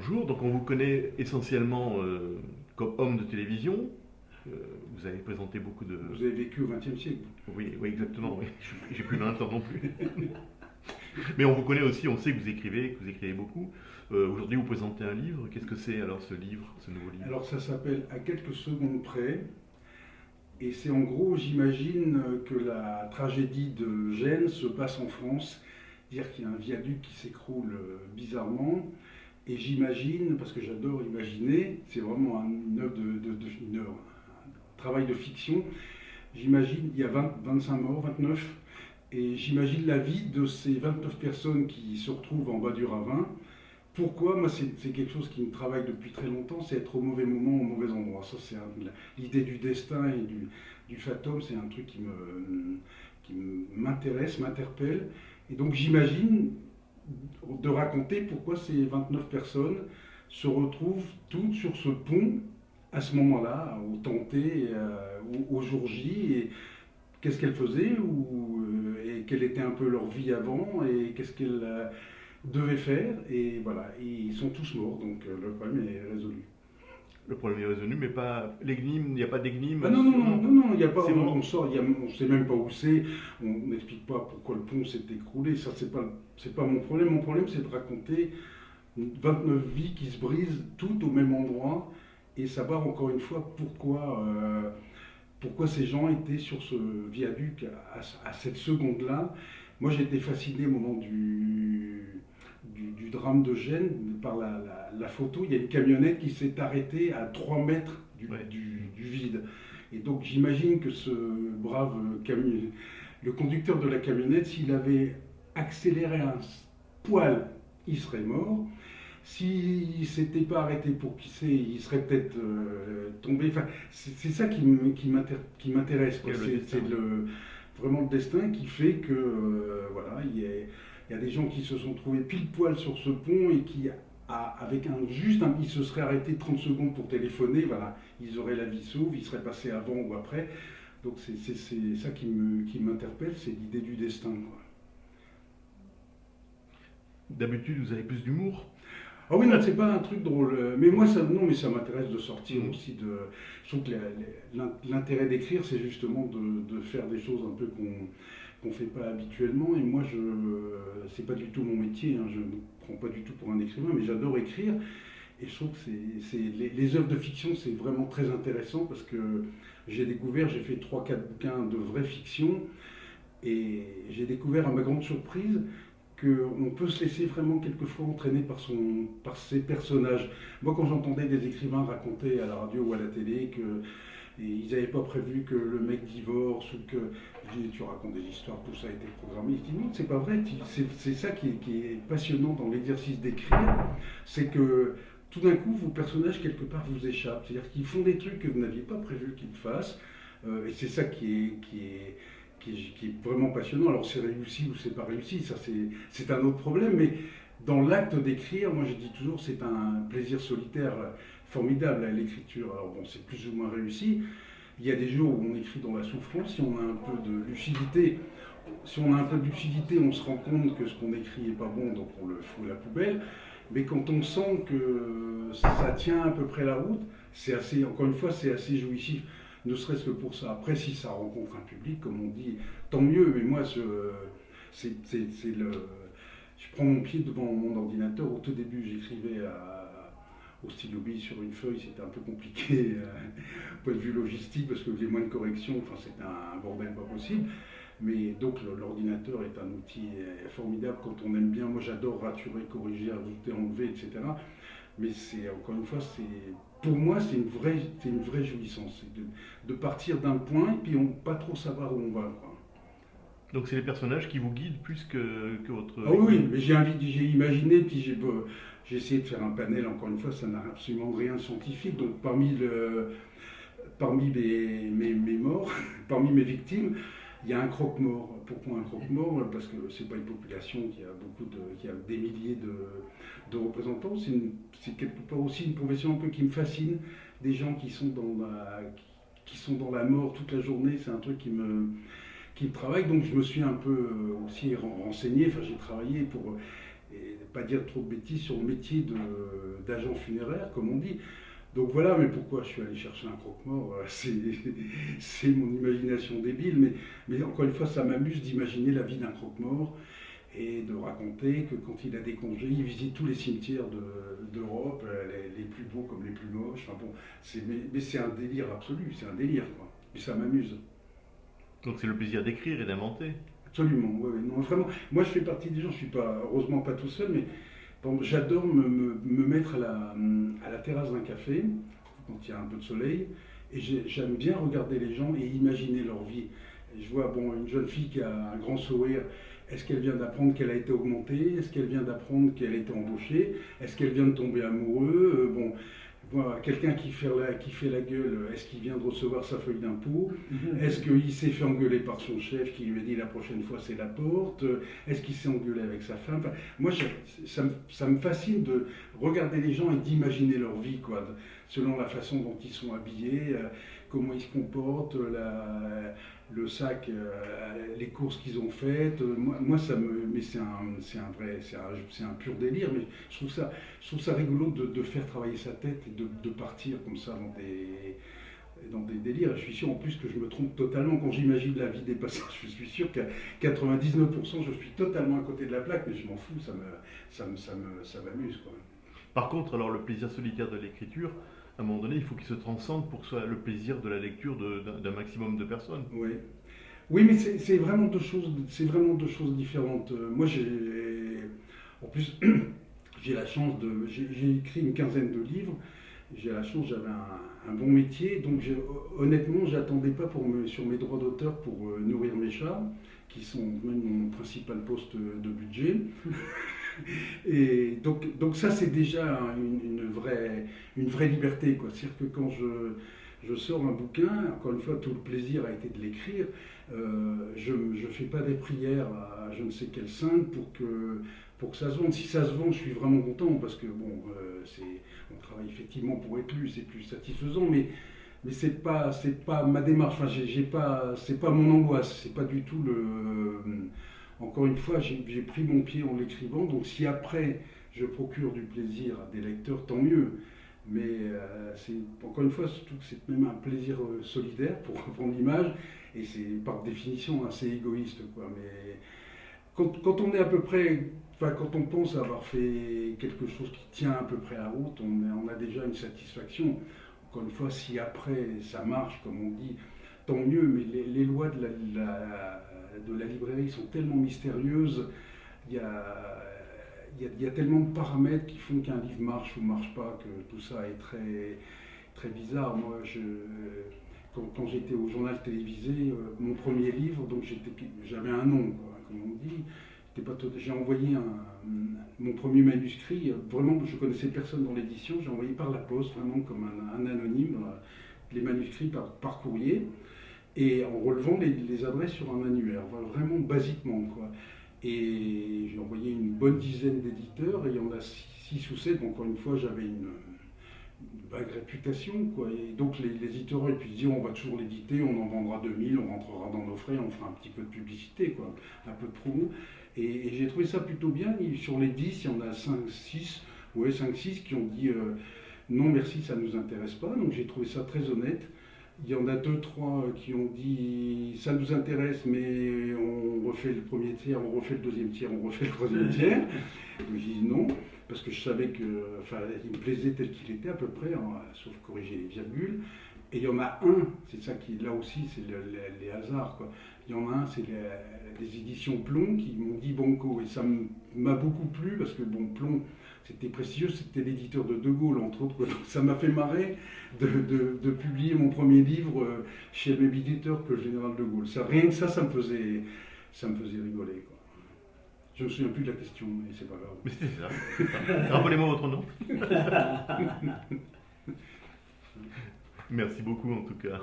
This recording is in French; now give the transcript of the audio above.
Bonjour, donc on vous connaît essentiellement comme homme de télévision. Euh, Vous avez présenté beaucoup de... Vous avez vécu au XXe siècle. Oui, oui, exactement, oui. J'ai plus 20 ans non plus. Mais on vous connaît aussi, on sait que vous écrivez beaucoup. Aujourd'hui, vous présentez un livre. Qu'est-ce que c'est alors ce livre, ce nouveau livre? Alors ça s'appelle À quelques secondes près. Et c'est en gros, j'imagine que la tragédie de Gênes se passe en France. Dire qu'il y a un viaduc qui s'écroule bizarrement. Et j'imagine, parce que j'adore imaginer, c'est vraiment une œuvre une œuvre, un travail de fiction. J'imagine, il y a 25 morts, 29. Et j'imagine la vie de ces 29 personnes qui se retrouvent en bas du ravin. Pourquoi? Moi, c'est quelque chose qui me travaille depuis très longtemps, c'est être au mauvais moment, au mauvais endroit. Ça, c'est l'idée du destin et du fatum, c'est un truc qui m'intéresse, m'interpelle. Et donc, j'imagine de raconter pourquoi ces 29 personnes se retrouvent toutes sur ce pont à ce moment-là, au tenté, au jour J, et qu'est-ce qu'elles faisaient, et quelle était un peu leur vie avant, et qu'est-ce qu'elles devaient faire, et voilà, et ils sont tous morts, donc le problème est résolu. Le problème est résolu, mais pas l'énigme, il n'y a pas d'énigme. Ah non, non, non, Non, non, non, il y a pas, c'est on vraiment... sort, on sait même pas où c'est, on n'explique pas pourquoi le pont s'est écroulé, ça c'est pas mon problème c'est de raconter 29 vies qui se brisent toutes au même endroit, et savoir encore une fois pourquoi ces gens étaient sur ce viaduc à cette seconde-là. Moi, j'ai été fasciné au moment du drame de Gênes par la photo. Il y a une camionnette qui s'est arrêtée à 3 mètres Ouais. du vide. Et donc, j'imagine que ce brave camion, le conducteur de la camionnette, s'il avait accéléré un poil, il serait mort. S'il ne s'était pas arrêté pour pisser, il serait peut-être tombé. Enfin, c'est ça qui m'intéresse, quoi. Quel est le destin, C'est oui. vraiment le destin qui fait que, voilà, il y a des gens qui se sont trouvés pile poil sur ce pont et qui, avec ils se seraient arrêtés 30 secondes pour téléphoner, voilà, ils auraient la vie sauve, ils seraient passés avant ou après. Donc c'est ça qui m'interpelle, c'est l'idée du destin, quoi. D'habitude, vous avez plus d'humour. Ah oui, non, c'est pas un truc drôle. Mais moi, ça, non, mais ça m'intéresse de sortir Mm. aussi de. Je trouve que l'intérêt d'écrire, c'est justement de faire des choses un peu qu'on fait pas habituellement. Et moi, c'est pas du tout mon métier, hein, je ne me prends pas du tout pour un écrivain, mais j'adore écrire. Et je trouve que les œuvres de fiction, c'est vraiment très intéressant parce que j'ai fait trois quatre bouquins de vraie fiction. Et j'ai découvert à ma grande surprise qu'on peut se laisser vraiment quelquefois entraîner par ses personnages. Moi, quand j'entendais des écrivains raconter à la radio ou à la télé qu'ils n'avaient pas prévu que le mec divorce, ou que je dis, tu racontes des histoires, tout ça a été programmé. Je dis non, c'est pas vrai. C'est ça qui est passionnant dans l'exercice d'écrire, c'est que tout d'un coup, vos personnages, quelque part, vous échappent. C'est-à-dire qu'ils font des trucs que vous n'aviez pas prévu qu'ils fassent. Et c'est ça qui est vraiment passionnant. Alors c'est réussi ou c'est pas réussi, ça c'est un autre problème, mais dans l'acte d'écrire, moi je dis toujours, c'est un plaisir solitaire formidable à l'écriture. Alors bon, c'est plus ou moins réussi. Il y a des jours où on écrit dans la souffrance, si on a un peu de lucidité. Si on a un peu de lucidité, on se rend compte que ce qu'on écrit est pas bon, donc on le fout à la poubelle. Mais quand on sent que ça tient à peu près la route, encore une fois, c'est assez jouissif, ne serait-ce que pour ça. Après, si ça rencontre un public, comme on dit, tant mieux. Mais moi, c'est le, je prends mon pied devant mon ordinateur. Au tout début, j'écrivais au stylo bille sur une feuille, c'était un peu compliqué, point de vue logistique, parce que les moindres corrections, enfin, c'était un bordel pas possible. Mais donc l'ordinateur est un outil formidable quand on aime bien. Moi j'adore raturer, corriger, ajouter, enlever, etc. Mais c'est encore une fois, pour moi c'est une vraie jouissance, c'est de partir d'un point et puis on pas trop savoir où on va, quoi. Donc c'est les personnages qui vous guident plus que votre Ah oui, oui, écriture. mais j'ai imaginé, puis j'ai essayé de faire un panel, encore une fois, ça n'a absolument rien de scientifique. Donc parmi mes morts, parmi mes victimes, il y a un croque-mort. Pourquoi un croque-mort? Parce que c'est pas une population qui a des milliers de représentants. C'est quelque part aussi une profession un peu qui me fascine. Des gens qui sont dans la mort toute la journée, c'est un truc qui me travaille. Donc je me suis un peu aussi renseigné. Enfin, j'ai travaillé pour et pas dire trop de bêtises sur le métier d'agent funéraire, comme on dit. Donc voilà, mais pourquoi je suis allé chercher un croque-mort, c'est mon imagination débile, mais encore une fois, ça m'amuse d'imaginer la vie d'un croque-mort et de raconter que quand il a des congés, il visite tous les cimetières d'Europe, les plus beaux comme les plus moches. Enfin bon, mais c'est un délire absolu, c'est un délire, quoi. Mais ça m'amuse. Donc c'est le plaisir d'écrire et d'inventer. Absolument, ouais, ouais, non, vraiment. Moi, je fais partie des gens, je suis pas, heureusement pas tout seul, mais bon, j'adore me mettre à la terrasse d'un café, quand il y a un peu de soleil, et j'aime bien regarder les gens et imaginer leur vie. Et je vois bon, une jeune fille qui a un grand sourire. Est-ce qu'elle vient d'apprendre qu'elle a été augmentée? Est-ce qu'elle vient d'apprendre qu'elle a été embauchée? Est-ce qu'elle vient de tomber amoureux? Bon, voilà, quelqu'un qui fait la gueule, est-ce qu'il vient de recevoir sa feuille d'impôt? Est-ce qu'il s'est fait engueuler par son chef qui lui a dit la prochaine fois c'est la porte? Est-ce qu'il s'est engueulé avec sa femme? Enfin, moi, ça me fascine de regarder les gens et d'imaginer leur vie, quoi, selon la façon dont ils sont habillés, comment ils se comportent, le sac, les courses qu'ils ont faites. Moi, mais c'est un pur délire. Mais je trouve ça rigolo de faire travailler sa tête et de partir comme ça dans des délires. Je suis sûr en plus que je me trompe totalement quand j'imagine la vie des passants. Je suis sûr qu'à 99%, je suis totalement à côté de la plaque, mais je m'en fous. Ça m'amuse, quoi. Par contre, alors le plaisir solitaire de l'écriture, à un moment donné, il faut qu'il se transcende pour que ce soit le plaisir de la lecture d'un maximum de personnes. Oui, oui, mais c'est vraiment deux choses différentes. Moi, en plus, j'ai la chance j'ai écrit une quinzaine de livres. J'ai la chance, j'avais un bon métier, donc honnêtement, j'attendais pas sur mes droits d'auteur pour nourrir mes chats, qui sont même mon principal poste de budget. Et donc ça, c'est déjà une vraie liberté, quoi. C'est-à-dire que quand je sors un bouquin, encore une fois, tout le plaisir a été de l'écrire. Je ne fais pas des prières à je ne sais quelle sainte pour que ça se vende. Si ça se vend, je suis vraiment content parce que bon, on travaille effectivement pour être lu, c'est plus satisfaisant, mais c'est pas ma démarche. Enfin, c'est pas mon angoisse, c'est pas du tout encore une fois, j'ai pris mon pied en l'écrivant, donc si après je procure du plaisir à des lecteurs, tant mieux. Mais encore une fois, surtout que c'est même un plaisir solidaire, pour reprendre l'image, et c'est par définition assez égoïste, quoi. Mais quand on est à peu près, enfin, quand on pense avoir fait quelque chose qui tient à peu près la route, on a déjà une satisfaction. Encore une fois, si après ça marche, comme on dit, tant mieux, mais les lois de la librairie sont tellement mystérieuses, il y a tellement de paramètres qui font qu'un livre marche ou marche pas, que tout ça est très, très bizarre. Moi, quand j'étais au journal télévisé, mon premier livre, donc j'avais un nom, quoi, comme on dit. J'ai envoyé mon premier manuscrit, vraiment je connaissais personne dans l'édition, j'ai envoyé par la poste, vraiment comme un anonyme, les manuscrits par courrier, et en relevant les adresses sur un annuaire, vraiment basiquement, quoi. Et j'ai envoyé une bonne dizaine d'éditeurs, et il y en a 6 ou 7, encore une fois j'avais une vague réputation, quoi. Et donc les éditeurs auraient pu se dire on va toujours l'éditer, on en vendra 2000, on rentrera dans nos frais, on fera un petit peu de publicité, quoi, un peu de promo. Et j'ai trouvé ça plutôt bien. Sur les 10, il y en a 5-6 qui ont dit non merci, ça ne nous intéresse pas. Donc j'ai trouvé ça très honnête. Il y en a 2-3 qui ont dit ça nous intéresse, mais on refait le premier tiers, on refait le deuxième tiers, on refait le troisième tiers. Donc j'ai dit non, parce que je savais que, enfin, il me plaisait tel qu'il était à peu près, hein, sauf corriger les virgules. Et il y en a un, c'est ça qui, là aussi, c'est les hasards, quoi. Il y en a un, c'est les éditions Plomb qui m'ont dit banco. Et ça m'a beaucoup plu parce que, bon, Plomb, c'était prestigieux, c'était l'éditeur de Gaulle, entre autres, quoi. Donc ça m'a fait marrer de publier mon premier livre chez le même éditeur que le général de Gaulle. Rien que ça me faisait rigoler, quoi. Je ne me souviens plus de la question, mais c'est pas grave. Mais c'est ça. Rappelez-moi votre nom. Merci beaucoup en tout cas.